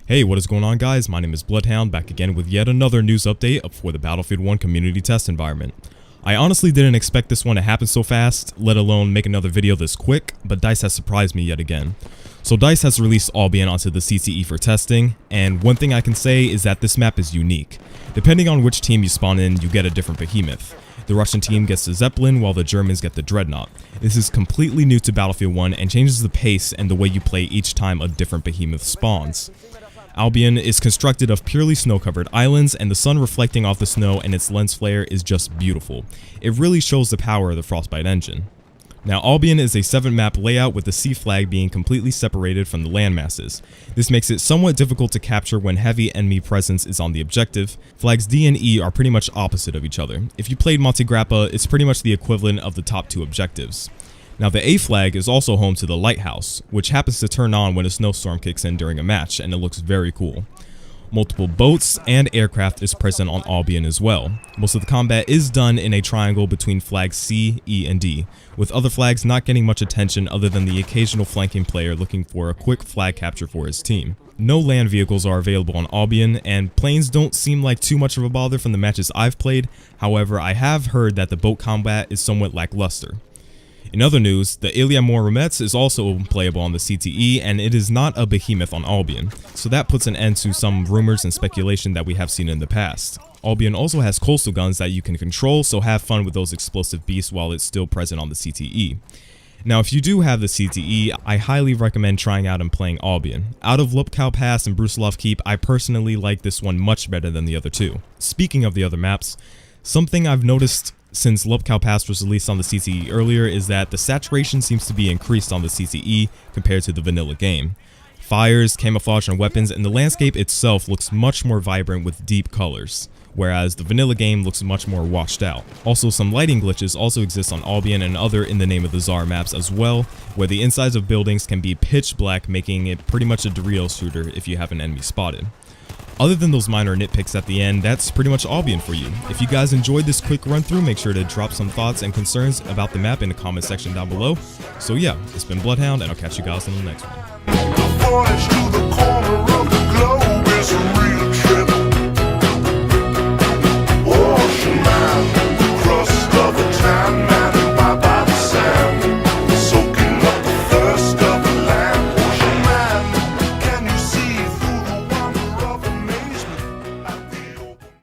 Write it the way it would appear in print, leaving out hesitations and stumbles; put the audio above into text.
Hey, what is going on, guys? My name is BloodHound, back again with yet another news update for the Battlefield 1 community test environment. I honestly didn't expect this one to happen so fast, let alone make another video this quick, but DICE has surprised me yet again. So DICE has released Albion onto the CTE for testing, and one thing I can say is that this map is unique. Depending on which team you spawn in, you get a different behemoth. The Russian team gets the Zeppelin while the Germans get the Dreadnought. This is completely new to Battlefield 1 and changes the pace and the way you play each time a different behemoth spawns. Albion is constructed of purely snow-covered islands, and the sun reflecting off the snow and its lens flare is just beautiful. It really shows the power of the Frostbite engine. Now, Albion is a 7-map layout with the sea flag being completely separated from the land masses. This makes it somewhat difficult to capture when heavy enemy presence is on the objective. Flags D and E are pretty much opposite of each other. If you played Monte Grappa, it's pretty much the equivalent of the top two objectives. Now, the A flag is also home to the lighthouse, which happens to turn on when a snowstorm kicks in during a match, and it looks very cool. Multiple boats and aircraft is present on Albion as well. Most of the combat is done in a triangle between flags C, E, and D, with other flags not getting much attention other than the occasional flanking player looking for a quick flag capture for his team. No land vehicles are available on Albion, and planes don't seem like too much of a bother from the matches I've played. However, I have heard that the boat combat is somewhat lackluster. In other news, the Ilya Morumetz is also playable on the CTE, and it is not a behemoth on Albion, so that puts an end to some rumors and speculation that we have seen in the past. Albion also has coastal guns that you can control, so have fun with those explosive beasts while it's still present on the CTE. Now, if you do have the CTE, I highly recommend trying out and playing Albion. Out of Lupkow Pass and Brusilov Keep, I personally like this one much better than the other two. Speaking of the other maps, something I've noticed since Lupkow Pass was released on the CTE earlier is that the saturation seems to be increased on the CTE compared to the vanilla game. Fires, camouflage, and weapons, and the landscape itself looks much more vibrant with deep colors, whereas the vanilla game looks much more washed out. Also, some lighting glitches also exist on Albion and other In the Name of the Tsar maps as well, where the insides of buildings can be pitch black, making it pretty much a derail shooter if you have an enemy spotted. Other than those minor nitpicks at the end, that's pretty much Albion for you. If you guys enjoyed this quick run through, make sure to drop some thoughts and concerns about the map in the comment section down below. So yeah, it's been BloodHound, and I'll catch you guys on the next one.